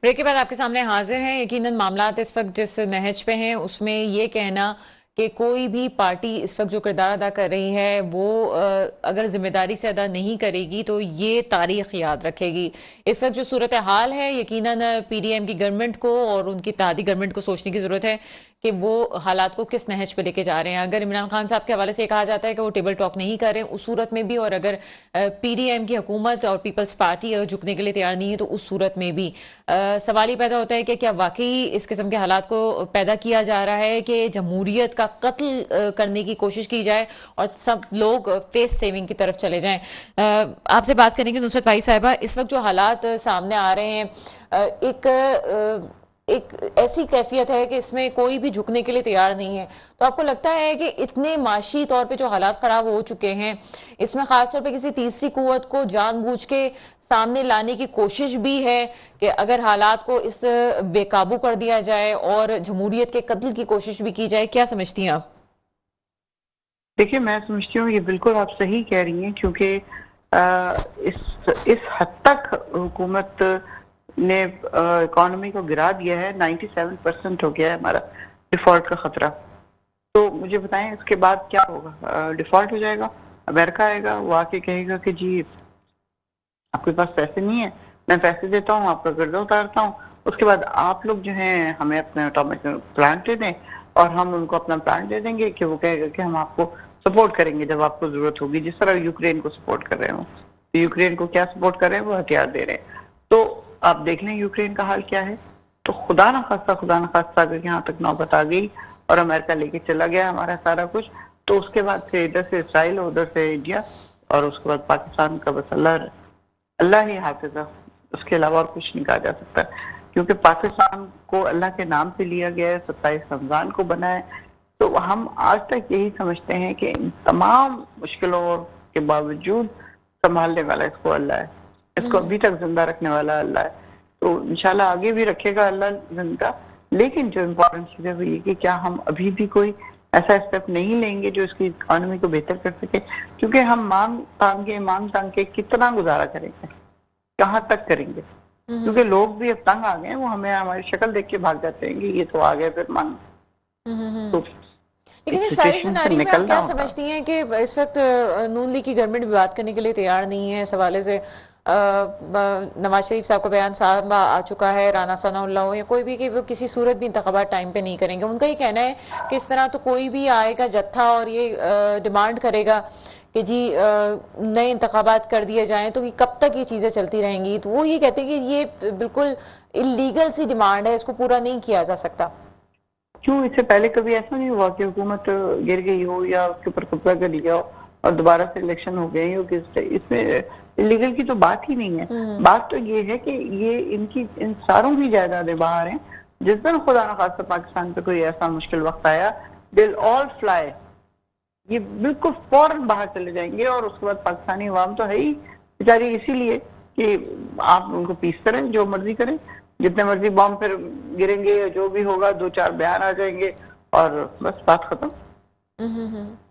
Break के बाद आपके सामने हाजिर हैं। यकीनन मामलात इस वक्त जिस नहज पे हैं उसमें ये कहना कि कोई भी पार्टी इस वक्त जो किरदार अदा कर रही है वो अगर जिम्मेदारी से अदा नहीं करेगी तो ये तारीख याद रखेगी। इस वक्त जो सूरत हाल है यकीनन पीडीएम की गवर्नमेंट को और उनकी इत्तेहादी गवर्नमेंट को सोचने की जरूरत है कि वो हालात को किस नहज पे लेके जा रहे हैं। अगर इमरान खान साहब के हवाले से कहा जाता है कि वो टेबल टॉक नहीं कर रहे उस सूरत में भी, और अगर पीडीएम की हुकूमत और पीपल्स पार्टी झुकने के लिए तैयार नहीं है तो उस सूरत में भी सवाल ही पैदा होता है कि क्या वाकई इस किस्म के हालात को पैदा किया जा रहा है कि जमहूरियत का कत्ल करने की कोशिश की जाए और सब लोग फेस सेविंग की तरफ चले जाएं। आपसे बात करेंगे नुसरत भाई साहिबा। इस वक्त जो हालात सामने आ रहे हैं, एक ऐसी कैफियत है कि इसमें कोई भी झुकने के लिए तैयार नहीं है। तो आपको लगता है कि इतने माशी तौर पे जो हालात खराब हो चुके हैं, इसमें खासतौर पे किसी तीसरी कुव्वत को जानबूझ के सामने लाने की कोशिश भी है कि अगर हालात को इस बेकाबू कर दिया जाए और जमहूरियत के कत्ल की कोशिश भी की जाए? क्या समझती हैं आप? देखिए, मैं समझती हूँ ये बिल्कुल आप सही कह रही हैं, क्योंकि इस हद तक हुकूमत ने इकोनॉमी को गिरा दिया है। 97% हो गया है हमारा डिफॉल्ट का खतरा। तो मुझे बताएं इसके बाद क्या होगा? डिफॉल्ट हो जाएगा, अमेरिका आएगा, वो आके कहेगा कि जी आपके पास पैसे नहीं है, मैं पैसे देता हूँ, आपका कर्जा उतारता हूँ, उसके बाद आप लोग जो हैं हमें अपने एटॉमिक प्लांट दे दें और हम उनको अपना प्लांट दे देंगे कि वो कहेगा कि हम आपको सपोर्ट करेंगे जब आपको जरूरत होगी, जिस तरह यूक्रेन को सपोर्ट कर रहे हो। तो यूक्रेन को क्या सपोर्ट कर रहे हैं? वो हथियार दे रहे हैं। तो आप देख लें यूक्रेन का हाल क्या है। तो खुदा ना खास्ता अगर यहाँ तक नौबत आ गई और अमेरिका लेके चला गया हमारा सारा कुछ, तो उसके बाद फिर इधर से इसराइल, उधर से इंडिया और उसके बाद पाकिस्तान का बस अल्लाह ही हाफिज है। उसके अलावा और कुछ नहीं कहा जा सकता, क्योंकि पाकिस्तान को अल्लाह के नाम से लिया गया है, 27 रमजान को बना है। तो हम आज तक यही समझते हैं कि इन तमाम मुश्किलों के बावजूद संभालने वाला इसको अल्लाह है, इसको अभी तक जिंदा रखने वाला अल्लाह है। तो इंशाल्लाह आगे भी रखेगा अल्लाह जिंदा। लेकिन जो इम्पोर्टेंट चीज है वो ये कि क्या हम अभी भी कोई ऐसा स्टेप नहीं लेंगे जो इसकी इकोनॉमी को बेहतर कर सके? क्योंकि हम मांग तांग के कितना गुजारा करेंगे, कहाँ तक करेंगे? क्योंकि लोग भी अब तंग आ गए हैं, वो हमें हमारी शक्ल देख के भाग जाते हैं कि ये तो आ गए फिर मांग। तो लेकिन इस इस सारी सिचुएशन से सिनारी में आप निकलना क्या होगा। समझती हैं कि इस वक्त नून लीग की गवर्नमेंट भी बात करने के लिए तैयार नहीं है? इस हवाले से नवाज शरीफ साहब का बयान साहब आ चुका है, राना सनाउल्लाह हो या कोई भी, कि वो किसी सूरत भी इंतखाबात टाइम पे नहीं करेंगे। उनका ही कहना है कि इस तरह तो कोई भी आएगा जत्था और ये डिमांड करेगा कि जी नए इंतखाबात कर दिए जाएं तो कि कब तक ये चीज़ें चलती रहेंगी। तो वो ये कहते हैं कि ये बिल्कुल इलीगल सी डिमांड है, इसको पूरा नहीं किया जा सकता। क्यों इससे पहले कभी ऐसा नहीं हुआ कि हुकूमत गिर गई हो या उसके ऊपर कब्जा कर लिया हो और दोबारा से इलेक्शन हो गए हो? इसमें इलीगल की तो बात ही नहीं है। बात तो ये है कि ये इन सारों की जायदादें बाहर हैं। जिस दिन खुदा न खास्ता पाकिस्तान पे कोई ऐसा मुश्किल वक्त आया, दिल ऑल फ्लाई, ये बिल्कुल फौरन बाहर चले जाएंगे। और उसके बाद पाकिस्तानी अवाम तो है ही बेचारी इसीलिए कि आप उनको पीसते रहें, जो मर्जी करें, जितने मर्जी बॉम्ब फिर गिरेंगे, जो भी होगा, 2-4 बयान आ जाएंगे और बस बात खत्म।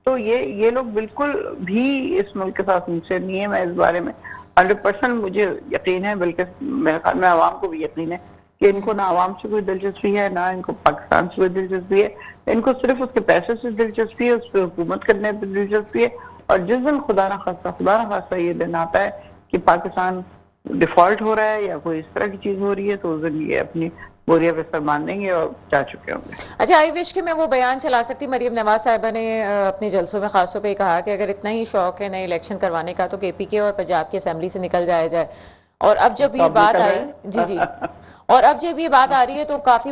तो ये लोग बिल्कुल भी इस मुल्क के साथ सिंसियर नहीं है। मैं इस बारे में 100% मुझे यकीन है, बल्कि मेरे ख्याल में आवाम को भी यकीन है कि इनको ना आवाम से कोई दिलचस्पी है, ना इनको पाकिस्तान से कोई दिलचस्पी है। इनको सिर्फ उसके पैसे से दिलचस्पी है, उस पर हुकूमत करने पर दिलचस्पी है। और जिस दिन खुदा ना खास्ता ये दिन आता है कि पाकिस्तान डिफॉल्ट हो रहा है या कोई इस तरह की चीज हो रही है, तो उस दिन ये अपनी बोरिया बिस्तर मान देंगे और जा चुके होंगे। अच्छा, आई विश कि मैं वो बयान चला सकती। मरियम नवाज साहिबा ने अपने जलसों में खासतौर पे कहा कि अगर इतना ही शौक है नए इलेक्शन करवाने का तो केपीके और पंजाब की असेंबली से निकल जाया जाए। और अब जब तो ये अब बात निकल आई, रहे जी जी, हैं। और अब जब ये बात आ रही है तो काफी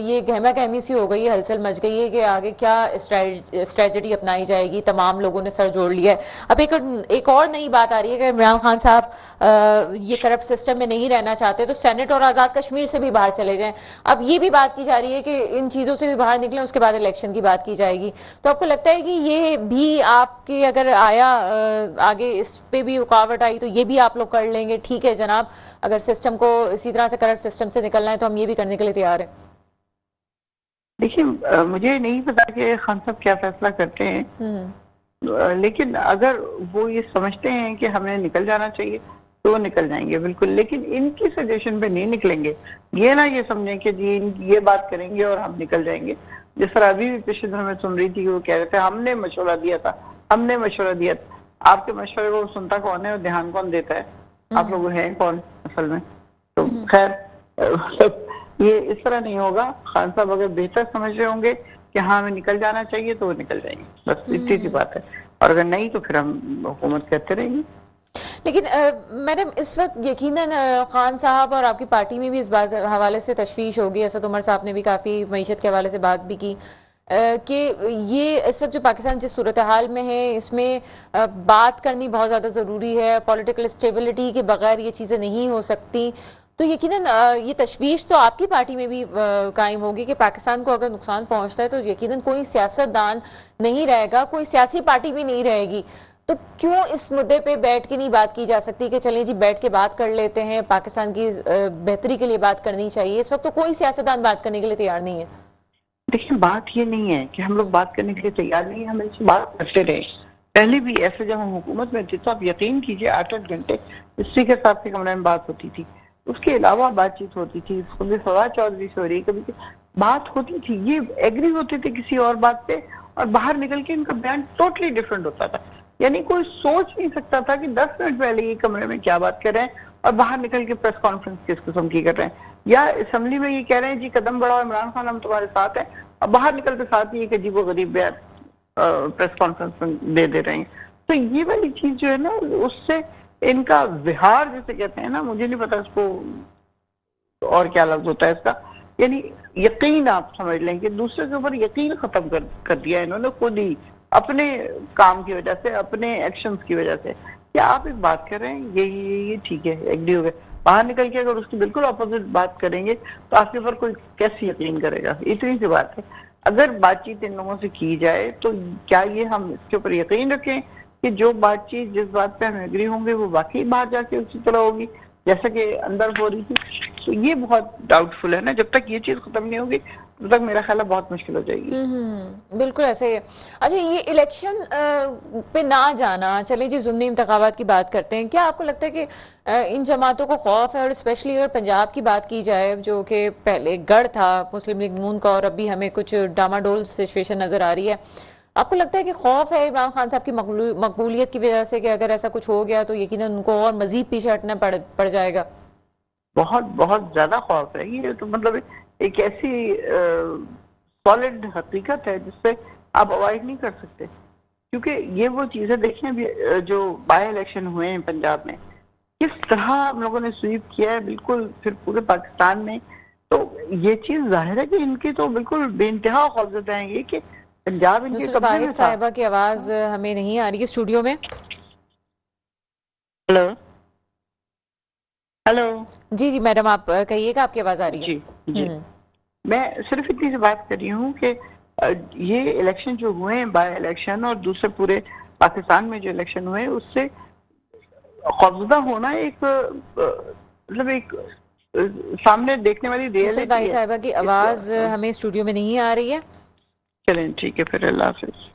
ये गहमा गहमी सी हो गई है, हलचल मच गई है कि आगे क्या स्ट्रेटजी अपनाई जाएगी। तमाम लोगों ने सर जोड़ लिया है। अब एक और नई बात आ रही है कि इमरान खान साहब ये करप्ट सिस्टम में नहीं रहना चाहते तो सेनेट और आजाद कश्मीर से भी बाहर चले जाएं। अब ये भी बात की जा रही है कि इन चीजों से भी बाहर निकलें, उसके बाद इलेक्शन की बात की जाएगी। तो आपको लगता है कि ये भी आपके अगर आया आगे इस पे भी रुकावट आई तो ये भी आप लोग कर लेंगे? ठीक है जनाब, अगर सिस्टम को इसी तरह से करप्ट सिस्टम से निकलना है तो हम ये भी करने के लिए तैयार हैं। देखिए, मुझे नहीं पता कि खान साहब क्या फैसला करते हैं, लेकिन अगर वो ये समझते हैं कि हमें निकल जाना चाहिए तो वो निकल जाएंगे बिल्कुल, लेकिन इनकी सजेशन पे नहीं निकलेंगे। ये ना ये समझें कि जी ये बात करेंगे और हम निकल जाएंगे। जिस तरह अभी भी पिछले दिनों में सुन रही थी, वो कह रहे थे हमने मशवरा दिया था, हमने मशवरा दिया था। आपके मशवरे को सुनता कौन है और ध्यान कौन देता है? आप लोग हैं कौन असल में? तो खैर ये इस तरह नहीं होगा। खान साहब अगर बेहतर समझ रहे होंगे कि हाँ हमें निकल जाना चाहिए तो वो निकल जाएंगे, बस इतनी सी बात है। और अगर नहीं तो फिर हम हुकूमत करते रहेंगे। लेकिन मैडम इस वक्त यकीनन खान साहब और आपकी पार्टी में भी इस बात हवाले से तशवीश होगी, असद उमर साहब ने भी काफ़ी मईशत के हवाले से बात भी की कि ये इस वक्त जो पाकिस्तान जिस सूरत हाल में है इसमें बात करनी बहुत ज़्यादा ज़रूरी है। पॉलिटिकल स्टेबिलिटी के बगैर ये चीज़ें नहीं हो सकती। तो यकीनन ये तशवीश तो आपकी पार्टी में भी कायम होगी कि पाकिस्तान को अगर नुकसान पहुंचता है तो यकीनन कोई सियासतदान नहीं रहेगा, कोई सियासी पार्टी भी नहीं रहेगी। तो क्यों इस मुद्दे पे बैठ के नहीं बात की जा सकती कि चलें जी बैठ के बात कर लेते हैं, पाकिस्तान की बेहतरी के लिए बात करनी चाहिए। इस वक्त तो कोई सियासतदान बात करने के लिए तैयार नहीं है। देखिए बात ये नहीं है कि हम लोग बात करने के लिए तैयार नहीं है, हम इनसे बात करते रहे। पहले भी ऐसे जब हम हुकूमत में थे तो आप यकीन कीजिए 8-8 घंटे स्पीकर साहब के कमरे में बात होती थी, उसके अलावा बातचीत होती थी, कभी फवाद चौधरी से हो रही, कभी बात होती थी, ये एग्री होते थे किसी और बात पे और बाहर निकल के इनका बयान टोटली डिफरेंट होता था। यानी कोई सोच नहीं सकता था कि 10 मिनट पहले ये कमरे में क्या बात कर रहे हैं और बाहर निकल के प्रेस कॉन्फ्रेंस किस किस्म की कर रहे हैं, या असेंबली में ये कह रहे हैं जी कदम बढ़ाओ इमरान खान हम तुम्हारे साथ हैं, और बाहर निकल के साथ ही एक अजीब गरीब बयान प्रेस कॉन्फ्रेंस में दे रहे हैं। तो ये वाली चीज जो है ना, उससे इनका विहार जिसे कहते हैं ना, मुझे नहीं पता इसको और क्या लफ्ज होता है इसका, यानी यकीन आप समझ लें कि दूसरे के ऊपर यकीन खत्म कर दिया इन्होंने खुद ही, अपने काम की वजह से, अपने एक्शंस की वजह से। क्या आप एक बात कर रहे हैं ये ठीक है, एग्री हो गए, बाहर निकल के अगर उसकी बिल्कुल अपोजिट बात करेंगे तो आपके ऊपर कोई कैसे यकीन करेगा? इतनी सी बात है। अगर बातचीत इन लोगों से की जाए तो क्या ये हम इसके ऊपर यकीन रखें कि जो बातचीत जिस बात पे हम एग्री होंगे वो वाकई बाहर जाके उसी तरह होगी जैसा कि अंदर हो रही थी? तो ये बहुत डाउटफुल है ना। जब तक ये चीज खत्म नहीं होगी तब तक मेरा ख्याल है बहुत मुश्किल हो जाएगी। बिल्कुल ऐसे ही है। अच्छा, ये इलेक्शन पे ना जाना, चले जी ज़िमनी इंतखाबात की बात करते हैं। क्या आपको लगता है कि इन जमातों को खौफ है, और स्पेशली अगर पंजाब की बात की जाए जो कि पहले गढ़ था मुस्लिम लीग नून का और अभी हमें कुछ डामाडोल सिचुएशन नजर आ रही है, आपको लगता है कि खौफ है इमरान खान साहब की मकबूलियत की वजह से कि अगर ऐसा कुछ हो गया तो यकीनन उनको और मजीद पीछे हटना पड़ जाएगा? बहुत बहुत ज्यादा खौफ है। ये तो मतलब एक ऐसी सॉलिड हकीकत है जिससे आप अवॉइड नहीं कर सकते, क्योंकि ये वो चीजें देखें अभी जो बाय इलेक्शन हुए हैं पंजाब में, किस तरह हम लोगों ने स्वीप किया है बिल्कुल फिर पूरे पाकिस्तान में। तो ये चीज जाहिर है कि इनकी तो बिल्कुल बेइंतहा खौफजदा है ये कि पंजाब इनके कब्जे में था। साहिबा की आवाज हमें नहीं आ रही है स्टूडियो में। Hello hello. जी जी मैडम, आप कहिएगा, आपकी आवाज आ रही है। जी जी, मैं सिर्फ इतनी सी बात कर रही हूँ कि ये इलेक्शन जो हुए हैं बाय इलेक्शन और दूसरे पूरे पाकिस्तान में जो इलेक्शन हुए उससे खौफजदा होना एक मतलब एक सामने देखने वाली रियलिटी है। साहिबा की आवाज हमें स्टूडियो में नहीं आ रही है। चलें ठीक है फिर, अल्लाह हाफिज।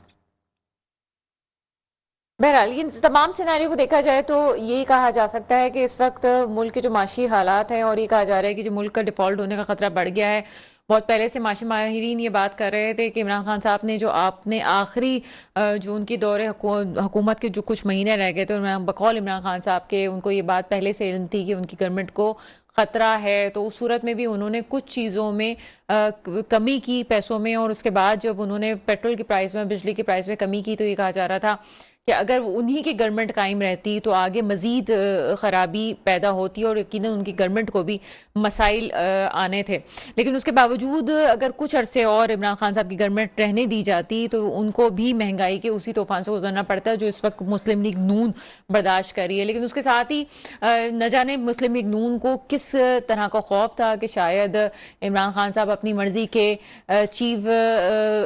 बहरहाल इन तमाम सिनारियों को देखा जाए तो यही कहा जा सकता है कि इस वक्त मुल्क के जो माशी हालात हैं, और ये कहा जा रहा है कि जो मुल्क का डिफॉल्ट होने का खतरा बढ़ गया है। बहुत पहले से माशी माहिरीन ये बात कर रहे थे कि इमरान खान साहब ने जो आपने आखिरी जो उनकी दौरे हुकूमत के जो कुछ महीने रह गए थे, बकौल इमरान खान साहब के उनको ये बात पहले से इल्म थी कि उनकी गवर्नमेंट को खतरा है। तो उस सूरत में भी उन्होंने कुछ चीज़ों में कमी की, पैसों में, और उसके बाद जब उन्होंने पेट्रोल की प्राइस में, बिजली की प्राइस में कमी की तो ये कहा जा रहा था कि अगर उन्हीं की गवर्नमेंट कायम रहती तो आगे मजीद ख़राबी पैदा होती और यकीनन उनकी गवर्नमेंट को भी मसाइल आने थे। लेकिन उसके बावजूद अगर कुछ अरसे और इमरान खान साहब की गवर्नमेंट रहने दी जाती तो उनको भी महंगाई के उसी तूफान से गुजरना पड़ता जो इस वक्त मुस्लिम लीग नून बर्दाश्त कर रही है। लेकिन उसके साथ ही न जाने मुस्लिम लीग नून को किस तरह का खौफ था कि शायद इमरान खान साहब अपनी मर्जी के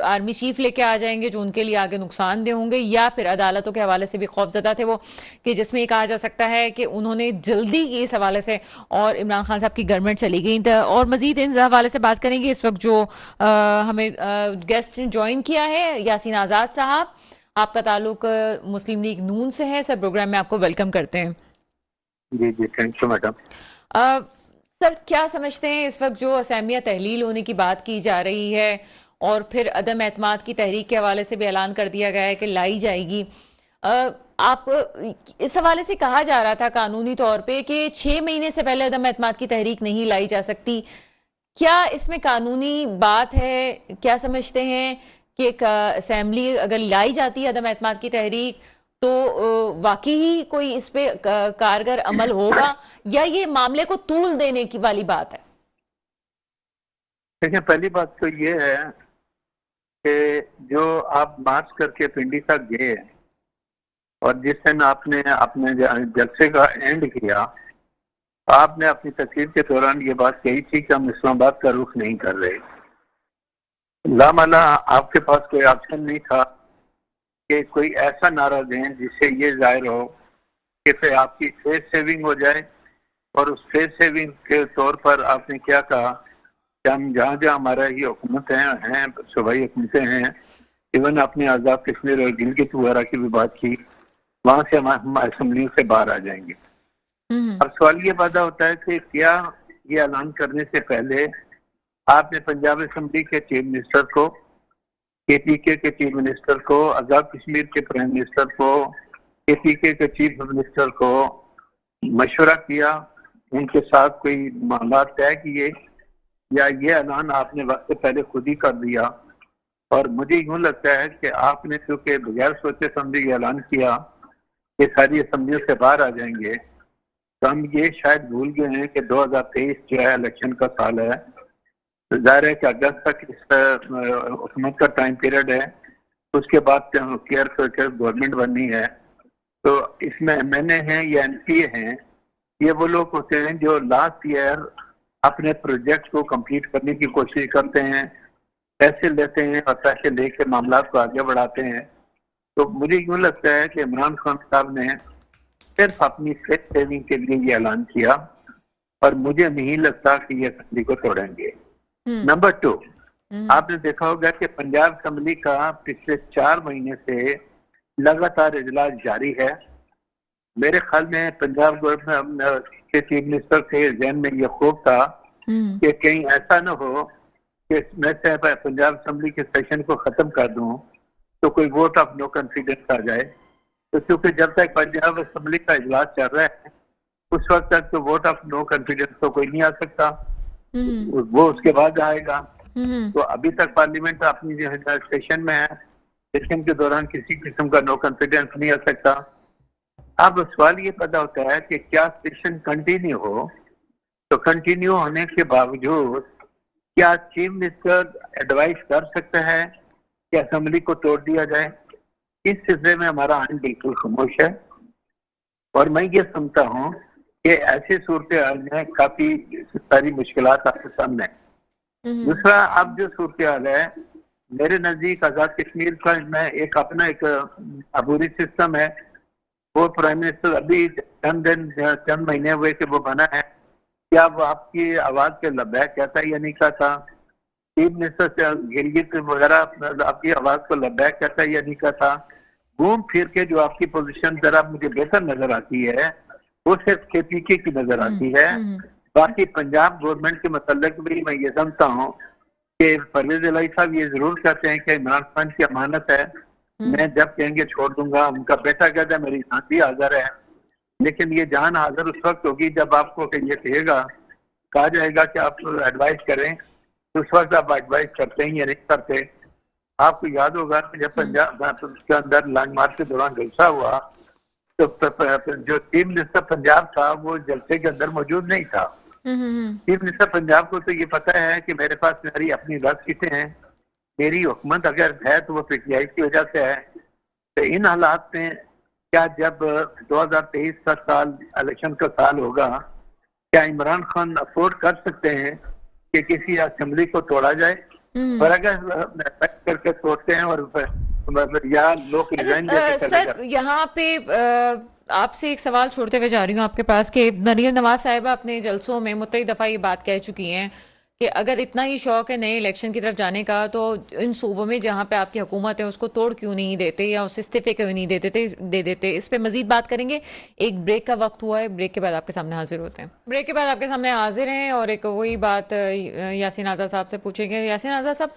आर्मी चीफ लेके आ जाएंगे जो उनके लिए आगे नुकसानदेह होंगे, या फिर अदालतों के हवाले से भी खौफजदा थे वो, कि जिसमें कहा जा सकता है कि उन्होंने जल्दी इस हवाले से और इमरान खान साहब की गवर्नमेंट चली गई। और मजीद इन हवाले से बात करेंगे इस वक्त जो हमें गेस्ट ने ज्वाइन किया है, यासीन आज़ाद साहब, आपका ताल्लुक मुस्लिम लीग नून से है। सर प्रोग्राम में आपको वेलकम करते हैं। जी जी, थैंक यू मैडम। अ, सर क्या समझते हैं इस वक्त जो असेम्बलियां तहलील होने की बात की जा रही है और फिर अदम एतमाद की तहरीक के हवाले से भी ऐलान कर दिया गया है कि लाई जाएगी। आप इस हवाले से कहा जा रहा था कानूनी तौर पे कि 6 महीने से पहले अदम एतमाद की तहरीक नहीं लाई जा सकती। क्या इसमें कानूनी बात है? क्या समझते हैं कि एक असेंबली अगर लाई जाती है अदम एतमाद की तहरीक तो वाकई ही कोई इस पे कारगर अमल होगा या ये मामले को तूल देने की वाली बात है? देखिए, पहली बात तो ये है कि जो आप मार्च करके पिंडी तक गए और जिस दिन आपने अपने जलसे का एंड किया, आपने अपनी तकरीर के दौरान ये बात कही थी कि हम इस्लामाबाद का रुख नहीं कर रहे। लामला आपके पास कोई ऑप्शन नहीं था कि कोई ऐसा नारा दें जिससे ये जाहिर हो कि फिर आपकी फेस सेविंग हो जाए। और उस फेस सेविंग के तौर पर आपने क्या कहा कि हम जहाँ जहाँ हमारा ये हुकूमत हैं सूबाई हुकूमतें हैं, इवन अपने आज़ाद कश्मीर और गिलगित वगैरह की भी बात की, वहां से हम असम्बलियों से बाहर आ जाएंगे। अब सवाल ये पैदा होता है कि क्या ये ऐलान करने से पहले आपने पंजाब असम्बली के चीफ मिनिस्टर को, केपीके के चीफ मिनिस्टर को, आजाद कश्मीर के प्राइम मिनिस्टर को, केपीके के चीफ मिनिस्टर को मशवरा किया, उनके साथ कोई मामला तय किए, या ये ऐलान आपने वक्त से पहले खुद ही कर दिया? और मुझे यूं लगता है कि आपने क्योंकि बगैर सोचे समझे ये ऐलान किया कि सारी असम्बलियों से बाहर आ जाएंगे, तो हम ये शायद भूल गए हैं कि 2023 जो है इलेक्शन का साल है। तो जाहिर है कि अगस्त तक इस हुकूमत का टाइम पीरियड है, उसके बाद केयर गवर्नमेंट बननी है। तो इसमें एमएनए हैं या एमपीए हैं, ये वो लोग होते हैं जो लास्ट ईयर अपने प्रोजेक्ट को कंप्लीट करने की कोशिश करते हैं, पैसे लेते हैं और पैसे लेकर मामला को आगे बढ़ाते हैं। तो मुझे यूं लगता है कि इमरान खान साहब ने सिर्फ अपनी फेस सेविंग के लिए ये ऐलान किया और मुझे नहीं लगता कि ये असम्बली को तोड़ेंगे। नंबर 2, आपने देखा होगा कि पंजाब असम्बली का पिछले 4 महीने से लगातार इजलास जारी है। मेरे ख्याल में पंजाब गवर्नमेंट के चीफ मिनिस्टर के जहन में ये खूब था कि कहीं ऐसा न हो कि मैं चाहे पंजाब असम्बली के सेशन को खत्म कर दूं तो कोई वोट ऑफ नो कॉन्फिडेंस आ जाए। तो क्योंकि जब तक पंजाब असम्बली का इजलास चल रहा है उस वक्त तक तो वोट ऑफ नो कॉन्फिडेंस तो कोई नहीं आ सकता, वो उसके बाद आएगा। तो अभी तक पार्लियामेंट अपनी जो है सेशन में है, सेशन के दौरान किसी किस्म का नो कॉन्फिडेंस नहीं आ सकता। अब सवाल ये पैदा होता है कि क्या सेशन कंटिन्यू हो, तो कंटिन्यू होने के बावजूद क्या चीफ मिनिस्टर एडवाइस कर सकता है कि असेंबली को तोड़ दिया जाए? इस सिलसिले में हमारा आइन बिल्कुल खामोश है और मैं ये समझता हूँ कि ऐसे सूरत हाल में काफी सारी मुश्किलात आपके सामने है। दूसरा, अब जो सूरत हाल है मेरे नजदीक आजाद कश्मीर का में एक अपना एक अबूरी सिस्टम है। वो प्राइम मिनिस्टर अभी चंद महीने हुए कि वो बना है, क्या वो आपकी आवाज के लबैक कहता है या नहीं कहता? चीफ मिनिस्टर से गिलगित वगैरह आपकी आवाज को लबैक कहता है या नहीं कहता? घूम फिर के जो आपकी पोजीशन जरा मुझे बेहतर नजर आती है वो सिर्फ केपीके की नजर आती है। बाकी पंजाब गवर्नमेंट के मतलब भी मैं ये समझता हूँ कि परवेज इलाही साहब ये जरूर कहते हैं कि इमरान खान की अमानत है, मैं जब कहेंगे छोड़ दूंगा। उनका बेटा कहता है मेरी जान भी हाजिर है, लेकिन ये जान हाजिर उस वक्त होगी जब आपको ये कहा जाएगा कि आप एडवाइस करें, तो उस वक्त आप एडवाइस करते हैं या नहीं करते। आपको याद होगा कि जब पंजाब के अंदर लैंड मार्च के दौरान जलसा हुआ तो जो चीफ मिनिस्टर पंजाब था वो जलसे के अंदर मौजूद नहीं था। चीफ मिनिस्टर पंजाब को तो ये पता है कि मेरे पास मेरी अपनी 10 सीटें हैं, मेरी हुकूमत अगर है तो वो पीटीआई की वजह से है। तो इन हालात में क्या जब 2023 का साल इलेक्शन का साल होगा, क्या इमरान खान अफोर्ड कर सकते हैं कि किसी असेंबली को तोड़ा जाए? और अगर करके तोड़ते हैं और या लोग रिजाइन देके चले सर जाते हैं। यहाँ पे आपसे एक सवाल छोड़ते हुए जा रही हूँ आपके पास कि मरियम नवाज साहिबा अपने जलसों में मुतई दफा ये बात कह चुकी हैं कि अगर इतना ही शौक है नए इलेक्शन की तरफ जाने का, तो इन सूबों में जहां पे आपकी हुकूमत है उसको तोड़ क्यों नहीं देते या उस इस्तीफे क्यों नहीं दे देते। इस पे मजीद बात करेंगे। एक ब्रेक का वक्त हुआ है, ब्रेक के बाद आपके सामने हाजिर होते हैं। ब्रेक के बाद आपके सामने हाजिर हैं और एक वही बात यासीन आज़ाद साहब से पूछेंगे। यासीन आज़ाद साहब,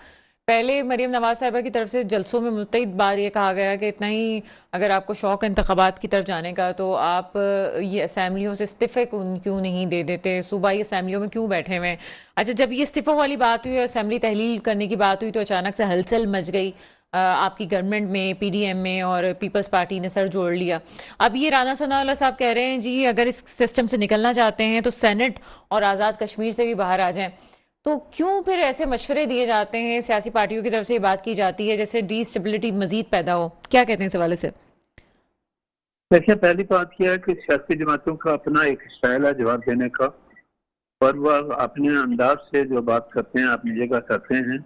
पहले मरीम नवाज साहिबा की तरफ से जलसों में मुतईद बार ये कहा गया कि इतना ही अगर आपको शौक इंतखाबात की तरफ जाने का, तो आप ये असम्बलियों से इस्तीफे क्यों नहीं दे देते, सूबाई असम्बलियों में क्यों बैठे हुए हैं। अच्छा, जब ये इस्तीफों वाली बात हुई, असम्बली तहलील करने की बात हुई, तो अचानक से हलचल मच गई आपकी गवर्नमेंट में, पीडीएम में, और पीपल्स पार्टी ने सर जोड़ लिया। अब ये राना सनाउल्लाह साहब कह रहे हैं जी अगर इस सिस्टम से निकलना चाहते हैं तो सेनेट और आज़ाद कश्मीर से भी बाहर आ जाएं। तो क्यों फिर ऐसे मशवरे दिए जाते हैं, सियासी पार्टियों की तरफ से ये बात की जाती है जैसे डिस्टेबिलिटी मजीद पैदा हो। क्या कहते हैं इस हवाले से? देखिए, पहली बात यह है कि सियासी जमातों का अपना एक स्टाइल है जवाब देने का, और वह अपने अंदाज से जो बात करते हैं अपनी जगह करते हैं।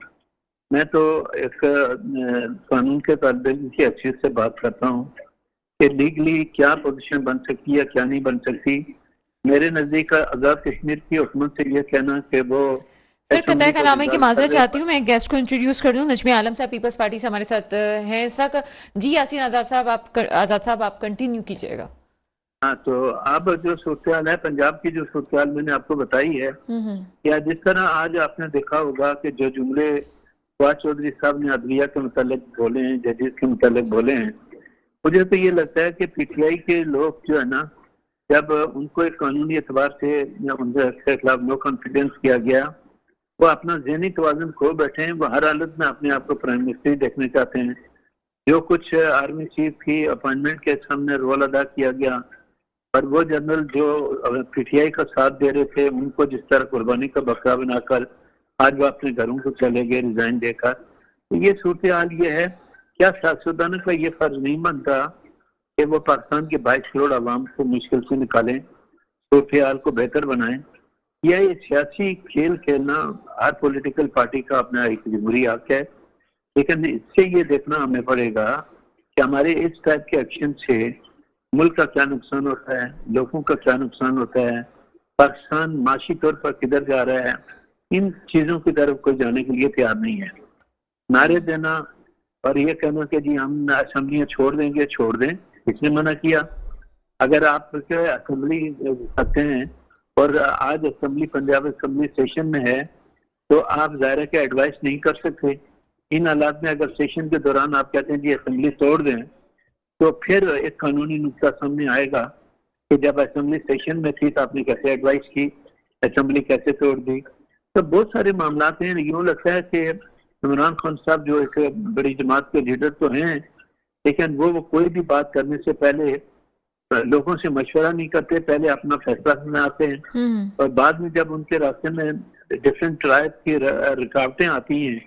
मैं तो एक कानून के तालिब इल्म की हैसियत से बात करता हूँ कि लीगली क्या पोजीशन बन सकती है, क्या नहीं बन सकती। मेरे नजदीक आज़ाद कश्मीर की हुकूमत से यह कहना कि वो सर कतई कलामे की माजरत चाहती हूँ, मैं गेस्ट को इंट्रोड्यूस कर दूँ। नजमी आलम साहब पीपल्स पार्टी से हमारे साथ हैं इस वक्त। जी यासीन आज़ाद साहब आप कंटिन्यू कीजिएगा। हाँ, तो अब जो सूरत है पंजाब की, जो सूरत मैंने आपको बताई है, या जिस तरह आज आपने देखा होगा कि जो जुमले फवाद चौधरी साहब ने अदलिया के मुतालिक बोले हैं, जजेस के मुतालिक बोले हैं, मुझे तो ये लगता है कि पीटीआई के लोग जो है ना, जब उनको एक कानूनी एतबार से या उनके खिलाफ नो कॉन्फिडेंस किया गया, वो अपना ज़हनी तवाज़ुन खो बैठे हैं। वो हर हालत में अपने आप को प्राइम मिनिस्टर ही देखने चाहते हैं। जो कुछ आर्मी चीफ की अपॉइंटमेंट के सामने रोल अदा किया गया, और वो जनरल जो पीटीआई का साथ दे रहे थे, उनको जिस तरह कुर्बानी का बकरा बनाकर आज वो अपने घरों को चले गए रिजाइन देकर। तो ये सूरत हाल ये है। क्या सियासतदानों का ये फर्ज नहीं बनता कि वो पाकिस्तान के 22 करोड़ आवाम को मुश्किल से निकालें, सूरत हाल को बेहतर बनाएं? यह ये सियासी खेल खेलना हर पॉलिटिकल पार्टी का अपना एक जमहूरी हक है, लेकिन इससे ये देखना हमें पड़ेगा कि हमारे इस टाइप के एक्शन से मुल्क का क्या नुकसान होता है, लोगों का क्या नुकसान होता है, पाकिस्तान माशी तौर पर किधर जा रहा है। इन चीजों की तरफ कोई जाने के लिए तैयार नहीं है। नारे देना और ये कहना कि जी हम असेंबलियां छोड़ देंगे, छोड़ दें, किसने मना किया? अगर आप असेंबली करते हैं और आज असेंबली पंजाब असेंबली सेशन में है, तो आप ज़ाहिर है कि एडवाइस नहीं कर सकते। इन हालात में अगर सेशन के दौरान आप कहते हैं जी असेंबली तोड़ दें, तो फिर एक कानूनी नुक्ता सामने आएगा कि जब असेंबली सेशन में थी तो आपने कैसे एडवाइस की, असेंबली कैसे तोड़ दी। तो बहुत सारे मामला हैं। यूँ लगता है कि इमरान खान साहब जो एक बड़ी जमात के लीडर तो हैं, लेकिन वो कोई भी बात करने से पहले लोगों से मशवरा नहीं करते, पहले अपना फैसला सुनाते हैं, और बाद में जब उनके रास्ते में डिफरेंट राय की रुकावटें आती हैं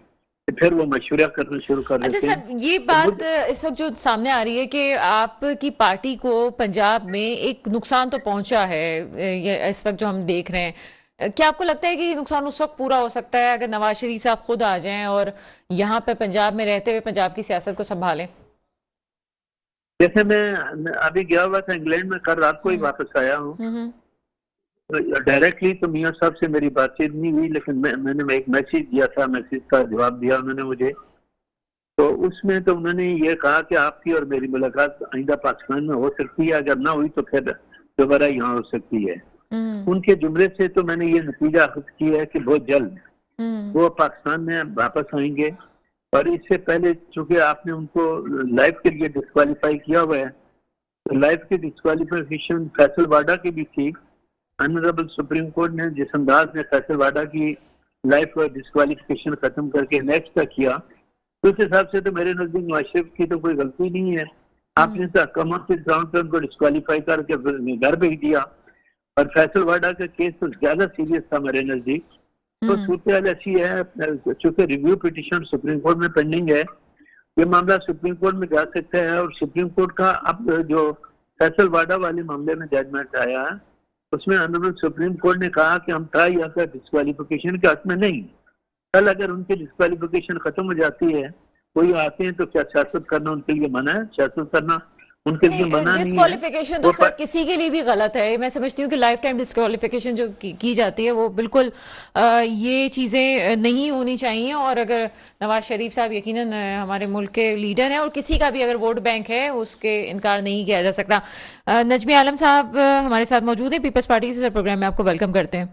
तो फिर वो मशवरा करना शुरू कर देते हैं। अच्छा सर, ये बात इस वक्त जो सामने आ रही है कि आपकी पार्टी को पंजाब में एक नुकसान तो पहुंचा है, ये इस वक्त जो हम देख रहे हैं, क्या आपको लगता है कि ये नुकसान उस वक्त पूरा हो सकता है अगर नवाज शरीफ साहब खुद आ जाएं और यहाँ पे पंजाब में रहते हुए पंजाब की सियासत को संभालें? जैसे मैं अभी गया हुआ था इंग्लैंड में, कल रात को ही वापस आया हूँ। डायरेक्टली तो मियाँ साहब से मेरी बातचीत नहीं हुई, लेकिन मैंने एक मैसेज दिया था, मैसेज का जवाब दिया उन्होंने मुझे। तो उसमें तो उन्होंने ये कहा कि आपकी और मेरी मुलाकात आइंदा पाकिस्तान में हो सकती है, अगर ना हुई तो फिर दोबारा यहाँ हो सकती है। उनके जुमले से तो मैंने ये नतीजा हासिल किया है कि बहुत जल्द वो पाकिस्तान में वापस आएंगे। और इससे पहले चूंकि आपने उनको लाइफ के लिए डिस्क्वालीफाई किया हुआ है, तो लाइफ की डिस्क्वालीफिकेशन फैसल वाडा की भी थी। ऑनरेबल सुप्रीम कोर्ट ने जिस अंदाज में फैसल वाडा की लाइफ डिस्क्वालीफिकेशन खत्म करके नेक्स्ट का किया, तो उस हिसाब से तो मेरे नजदीक नवाज शरीफ की तो कोई गलती नहीं है। आपने तो अकाउंट ग्राउंड पर उनको डिस्क्वालीफाई करके घर भेज दिया, और फैसल वाडा का केस तो ज्यादा सीरियस था मेरे नजदीक। तो सूरत ऐसी है, चूंकि रिव्यू पिटीशन सुप्रीम कोर्ट में पेंडिंग है, ये मामला सुप्रीम कोर्ट में जा सकता है। और सुप्रीम कोर्ट का अब जो फैसल वाडा वाले मामले में जजमेंट आया है, उसमें ऑनरेबल सुप्रीम कोर्ट ने कहा कि हम था या फिर डिस्क्वालिफिकेशन के हक में नहीं। कल अगर उनकी डिस्क्वालिफिकेशन खत्म हो जाती है, कोई आते हैं, तो क्या सियासत करना उनके लिए मना है? सियासत करना उनके लिए मना नहीं है। डिस्क्वालिफिकेशन तो वो सर किसी के लिए भी गलत है। मैं समझती हूँ कि लाइफ टाइम डिस्क्वालिफिकेशन जो की जाती है वो बिल्कुल ये चीज़ें नहीं होनी चाहिए। और अगर नवाज शरीफ साहब यकीनन हमारे मुल्क के लीडर हैं और किसी का भी अगर वोट बैंक है उसके इनकार नहीं किया जा सकता। नजमी आलम साहब हमारे साथ मौजूद हैं पीपल्स पार्टी से। सर प्रोग्राम में आपको वेलकम करते हैं।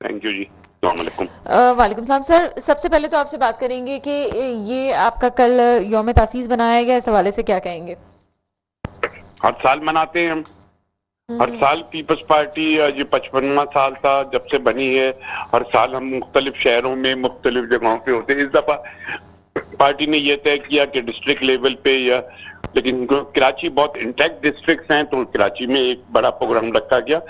थैंक यू जी। वालेकुम वालेकुम सलाम। सर सबसे पहले तो आपसे बात करेंगे कि ये आपका कल यौम तासीस बनाया गया, इस हवाले से क्या कहेंगे? हर साल मनाते हैं हम। हर साल पीपल्स पार्टी ये 55वां साल था जब से बनी है। हर साल हम मुख्तलिफ शहरों में मुख्तलिफ जगहों पे होते हैं। इस दफा पार्टी ने यह तय किया कि डिस्ट्रिक्ट लेवल पे या, लेकिन कराची बहुत इंटैक्ट डिस्ट्रिक्ट हैं तो कराची में एक बड़ा प्रोग्राम रखा गया।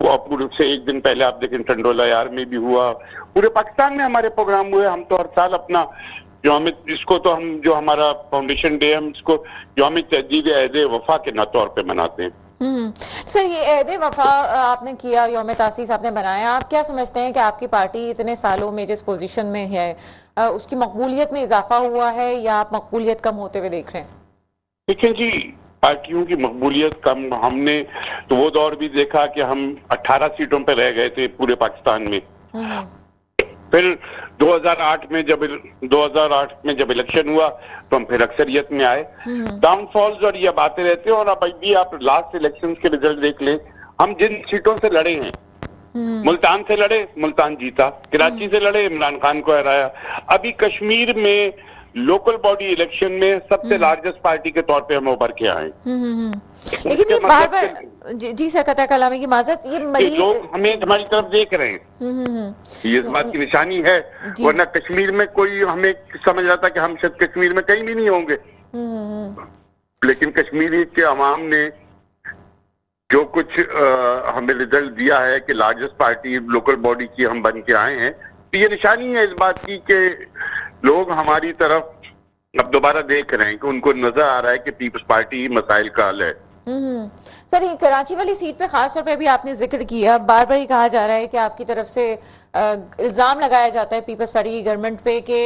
वो पूर्व से एक दिन पहले आप देखें टंडोला यार में भी हुआ, पूरे पाकिस्तान में हमारे प्रोग्राम हुए। हम तो हर साल अपना यौम, इसको तो हम जो हमारा फाउंडेशन डे हम इसको यौम तजदीद अहद वफा के तौर पे मनाते हैं। सर ये अहद वफा आपने किया, यौम तासीस आपने बनाया, आप क्या समझते हैं कि आपकी पार्टी इतने सालों में जिस पोजीशन में है उसकी मकबूलियत में इजाफा हुआ है या आप मकबूलियत कम होते हुए देख रहे हैं? देखिए जी, पार्टियों की मकबूलियत कम, हमने तो वो दौर भी देखा कि हम 18 सीटों पर रह गए थे पूरे पाकिस्तान में। फिर 2008 में जब इलेक्शन हुआ तो हम फिर अक्सरियत में आए। डाउनफॉल्स और ये बातें रहते हैं। और अब भी आप लास्ट इलेक्शंस के रिजल्ट देख लें, हम जिन सीटों से लड़े हैं, मुल्तान से लड़े, मुल्तान जीता। कराची से लड़े, इमरान खान को हराया। अभी कश्मीर में लोकल बॉडी इलेक्शन में सबसे लार्जेस्ट पार्टी के तौर पे हम उभर के आए। लेकिन ये बार बार जी सर कता कलामी की माजरत, ये लोग हमें हमारी तरफ देख रहे हैं, ये इस बात की निशानी है। वरना कश्मीर में कोई हमें समझ रहा था कि हम शायद कश्मीर में कहीं भी नहीं होंगे, लेकिन कश्मीरी के अवाम ने जो कुछ हमें रिजल्ट दिया है कि लार्जेस्ट पार्टी लोकल बॉडी की हम बन के आए हैं, तो ये निशानी है इस बात की कि लोग हमारी तरफ अब दोबारा देख रहे हैं कि उनको नजर आ रहा है कि पीपल्स पार्टी मसाइल का हल है। सर ये कराची वाली सीट पे खास तौर पे भी आपने जिक्र किया, बार बार ही कहा जा रहा है कि आपकी तरफ से इल्जाम लगाया जाता है पीपल्स पार्टी की गवर्नमेंट पे कि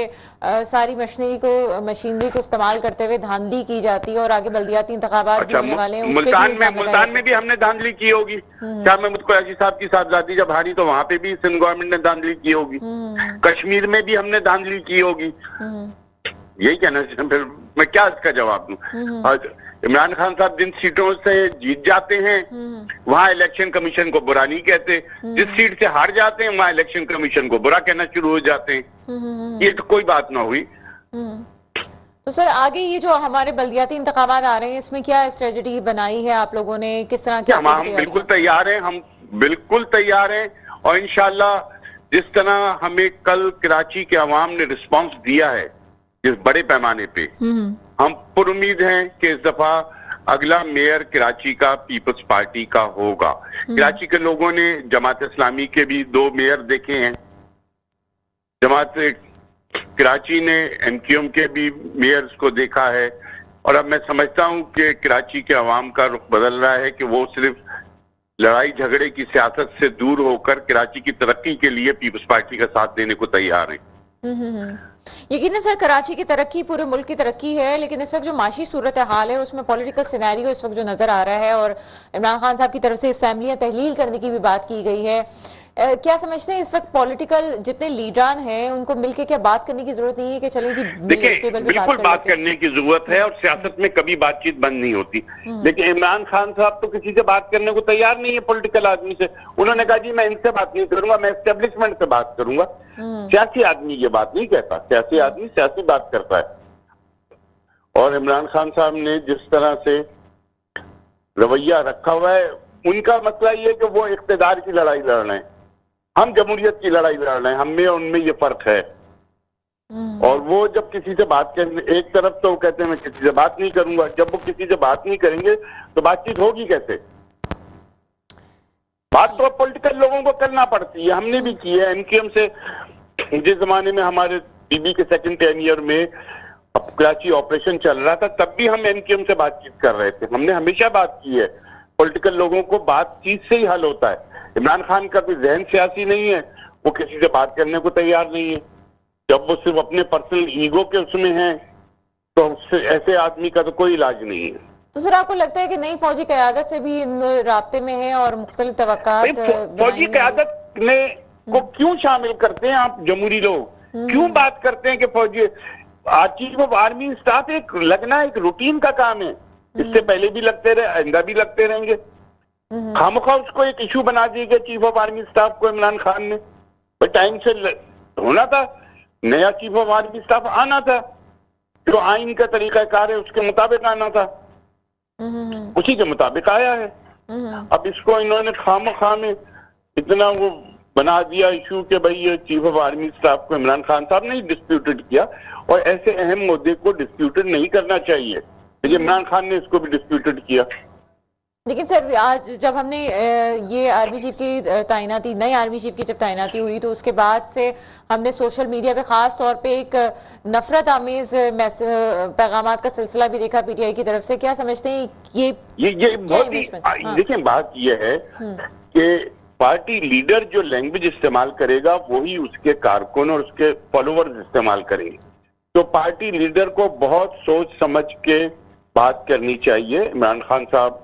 सारी मशीनरी को इस्तेमाल करते हुए धांधली की जाती है और आगे बल्दियाती इंतखाबात भी होने वाले हैं। मुल्तान में भी हमने धांधली की होगी। शाह महमूद कुरैशी साहब की साहबजादी जब हारी तो वहां पे भी सिंध गवर्नमेंट ने धांधली की होगी। कश्मीर में भी हमने धांधली की होगी। यही कहना, फिर मैं क्या इसका जवाब दूं? इमरान खान साहब जिन सीटों से जीत जाते हैं वहां इलेक्शन कमीशन को बुरा नहीं कहते, जिस सीट से हार जाते हैं वहां इलेक्शन कमीशन को बुरा कहना शुरू हो जाते हैं। ये तो कोई बात ना हुई। तो सर आगे ये जो हमारे बल्दियाती इंतखाबात आ रहे हैं इसमें क्या स्ट्रेटजी बनाई है आप लोगों ने, किस तरह की? हम बिल्कुल तैयार हैं, हम बिल्कुल तैयार हैं। और इंशाल्लाह जिस तरह हमें कल कराची के अवाम ने रिस्पॉन्स दिया है इस बड़े पैमाने पे, हम पुरुमीद हैं कि इस दफा अगला मेयर कराची का पीपल्स पार्टी का होगा। कराची के लोगों ने जमात इस्लामी के भी 2 मेयर देखे हैं, जमात कराची ने एमक्यूएम के भी मेयर्स को देखा है। और अब मैं समझता हूं कि कराची के अवाम का रुख बदल रहा है कि वो सिर्फ लड़ाई झगड़े की सियासत से दूर होकर कराची की तरक्की के लिए पीपल्स पार्टी का साथ देने को तैयार हैं। यकीनन सर कराची की तरक्की पूरे मुल्क की तरक्की है, लेकिन इस वक्त जो माशी सूरत हाल है उसमें पॉलिटिकल सिनेरियो इस वक्त जो नजर आ रहा है और इमरान खान साहब की तरफ से असेंबलियां तहलील करने की भी बात की गई है, क्या समझते हैं इस वक्त पॉलिटिकल जितने लीडरान हैं उनको मिलकर क्या बात करने की जरूरत नहीं है कि चलें जी देखिए बिल्कुल बात करने की जरूरत है और सियासत में कभी बातचीत बंद नहीं होती। लेकिन इमरान खान साहब तो किसी से बात करने को तैयार नहीं है पॉलिटिकल आदमी से। उन्होंने कहा जी मैं इनसे बात नहीं करूंगा, मैं एस्टेब्लिशमेंट से बात करूंगा। सियासी आदमी ये बात नहीं कहता, सियासी आदमी सियासी बात करता है। और इमरान खान साहब ने जिस तरह से रवैया रखा हुआ है, उनका मसला ये है कि वो इख्तिदार की लड़ाई लड़ रहे हैं, हम जमहूरियत की लड़ाई लड़ रहे हैं। हमें उनमें ये फर्क है। और वो जब किसी से बात करेंगे, एक तरफ तो कहते हैं मैं किसी से बात नहीं करूंगा, जब वो किसी से बात नहीं करेंगे तो बातचीत होगी कैसे? बात तो पॉलिटिकल लोगों को करना पड़ती है, हमने भी की है एमक्यूएम से। जिस जमाने में हमारे बीबी के सेकंड टेन्योर में कराची ऑपरेशन चल रहा था तब भी हम एमक्यूएम से बातचीत कर रहे थे। हमने हमेशा बात की है, पॉलिटिकल लोगों को बातचीत से ही हल होता है। इमरान खान का कोई जहन सियासी नहीं है, वो किसी से बात करने को तैयार नहीं है। जब वो सिर्फ अपने पर्सनल ईगो के उसमें है तो उससे ऐसे आदमी का तो कोई इलाज नहीं है। तो सर आपको लगता है कि नई फौजी क़यादत से भी इन राब्ते में है और मुख्तलिफ भाई, तवक्कात फौजी क़यादत ने को क्यों शामिल करते हैं आप जमहूरी लोग? क्यों बात करते हैं कि फौजी चीफ ऑफ आर्मी स्टाफ एक लगना एक रूटीन का काम है। इससे पहले भी लगते रहे, आइंदा भी लगते रहेंगे। खामखा उसको एक इशू बना दिया चीफ ऑफ आर्मी स्टाफ को इमरान खान ने। टाइम से होना था, नया चीफ ऑफ आर्मी स्टाफ आना था, जो आइन का तरीकाकार है उसके मुताबिक आना था, उसी के मुताबिक आया है। अब इसको इन्होंने खामखा में इतना वो बना दिया इशू कि भाई ये चीफ ऑफ आर्मी स्टाफ को इमरान खान साहब ने डिस्प्यूटेड किया, और ऐसे अहम मुद्दे को डिस्प्यूटेड नहीं करना चाहिए। इमरान खान ने इसको भी डिस्प्यूटेड किया। लेकिन सर आज जब हमने ये आर्मी चीफ की तैनाती, नई आर्मी चीफ की जब तैनाती हुई, तो उसके बाद से हमने सोशल मीडिया पे खास तौर पे एक नफरत आमेज पैगामात का सिलसिला भी देखा पीटीआई की तरफ से। क्या समझते हैं ये बहुत ही देखिए, बात ये है कि पार्टी लीडर जो लैंग्वेज इस्तेमाल करेगा वही उसके कारकुन और उसके फॉलोअर्स इस्तेमाल करेंगे। तो पार्टी लीडर को बहुत सोच समझ के बात करनी चाहिए। इमरान खान साहब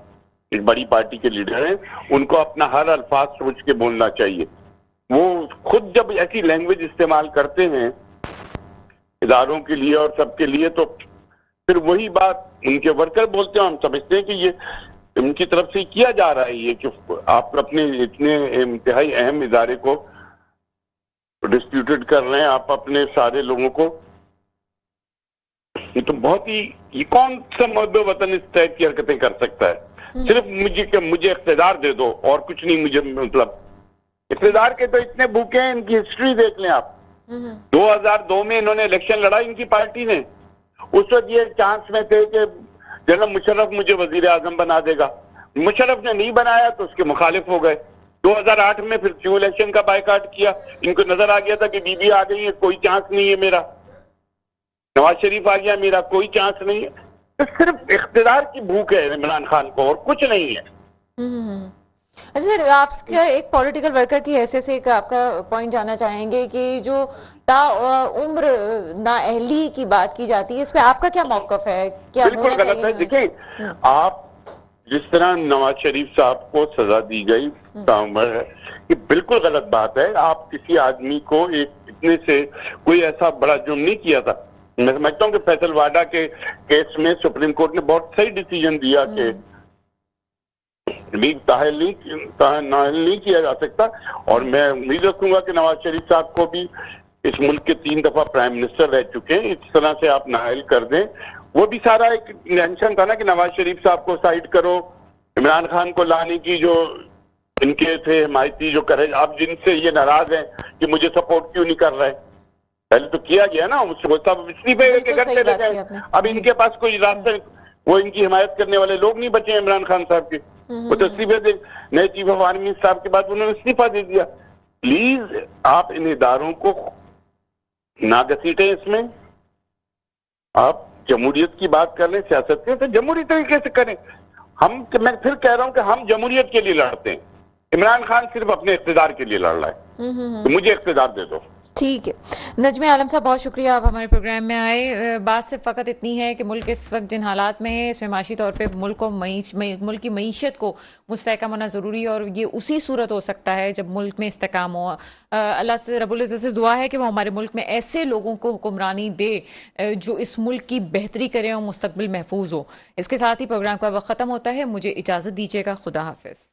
एक बड़ी पार्टी के लीडर हैं, उनको अपना हर अल्फाज सोच के बोलना चाहिए। वो खुद जब ऐसी लैंग्वेज इस्तेमाल करते हैं इदारों के लिए और सबके लिए, तो फिर वही बात उनके वर्कर बोलते हैं। हम समझते हैं कि ये उनकी तरफ से किया जा रहा है, ये कि आप अपने इतने इंतहाई अहम इदारे को डिस्प्यूटेड कर रहे हैं, आप अपने सारे लोगों को। ये तो बहुत ही, ये कौन सा मुहब्बे वतन इस टाइप की हरकतें कर सकता है? सिर्फ मुझे इख्तिदार दे दो और कुछ नहीं मुझे, मतलब इख्तिदार के तो इतने भूखे हैं, इनकी हिस्ट्री देख लें आप। 2002 में इन्होंने इलेक्शन लड़ा इनकी पार्टी ने, उस वक्त ये चांस में थे कि जनरल मुशर्रफ मुझे वजीर आजम बना देगा। मुशर्रफ ने नहीं बनाया तो उसके मुखालिफ हो गए। 2008 में फिर क्यों इलेक्शन का बायकाट किया? इनको नजर आ गया था कि बीबी आ गई है, कोई चांस नहीं है मेरा। नवाज शरीफ आ गया, मेरा कोई चांस नहीं है। तो सिर्फ इख्तिदार की भूख है इमरान खान को, और कुछ नहीं है। अच्छा सर, आपका एक पॉलिटिकल वर्कर की हैसियत से एक आपका पॉइंट जानना चाहेंगे कि जो उम्र नाअहली की बात की जाती है, इस पे आपका क्या मौकफ है? क्या बिल्कुल गलत है। देखिए, आप जिस तरह नवाज शरीफ साहब को सजा दी गई ताउम्र है, ये बिल्कुल गलत बात है। आप किसी आदमी को एक इतने से कोई ऐसा बड़ा जुर्म नहीं किया था। मैं समझता हूँ कि फैसल वाडा के केस में सुप्रीम कोर्ट ने बहुत सही डिसीजन दिया कि नाअहल नहीं किया जा सकता। और मैं उम्मीद रखूंगा कि नवाज शरीफ साहब को भी, इस मुल्क के 3 दफा प्राइम मिनिस्टर रह चुके हैं, इस तरह से आप नाअहल कर दें। वो भी सारा एक टेंशन था ना कि नवाज शरीफ साहब को साइड करो, इमरान खान को लाने की जो इनके थे हिमायती जो करे, आप जिनसे ये नाराज हैं कि मुझे सपोर्ट क्यों नहीं कर रहे, पहले तो किया गया ना, वो सब इस्तीफे के करते रह गए। अब इनके पास कोई रास्ता, वो इनकी हिमायत करने वाले लोग नहीं बचे इमरान खान साहब के। वो तो इस्तीफे दे, नए चीफ ऑफ आर्मी साहब के बाद उन्होंने इस्तीफा दे दिया। प्लीज आप इन इदारों को ना घसीटें। इसमें आप जमहूरियत की बात कर रहे हैं, सियासत के, तो जमहूरी तरीके से करें। मैं फिर कह रहा हूं कि हम जमहूरियत के लिए लड़ते हैं, इमरान खान सिर्फ अपने इख्तिदार के लिए लड़ रहा है। तो मुझे इख्तिदार दे दो। ठीक है। नजमे आलम साहब, बहुत शुक्रिया आप हमारे प्रोग्राम में आए। बात सिर्फ फ़कत इतनी है कि मुल्क इस वक्त जिन हालात में है, इसमें माशी तौर पे मुल्क मुल्क की मईशत को मुस्तहकम होना ज़रूरी है, और ये उसी सूरत हो सकता है जब मुल्क में इस्तेकाम हो। अल्लाह से रब्बुल इज़्ज़त से दुआ है कि वो हमारे मुल्क में ऐसे लोगों को हुक्मरानी दे जो इस मुल्क की बेहतरी करें और मुस्तकबिल महफूज हो। इसके साथ ही प्रोग्राम का वक्त ख़त्म होता है। मुझे इजाज़त दीजिएगा। खुदा हाफिज़।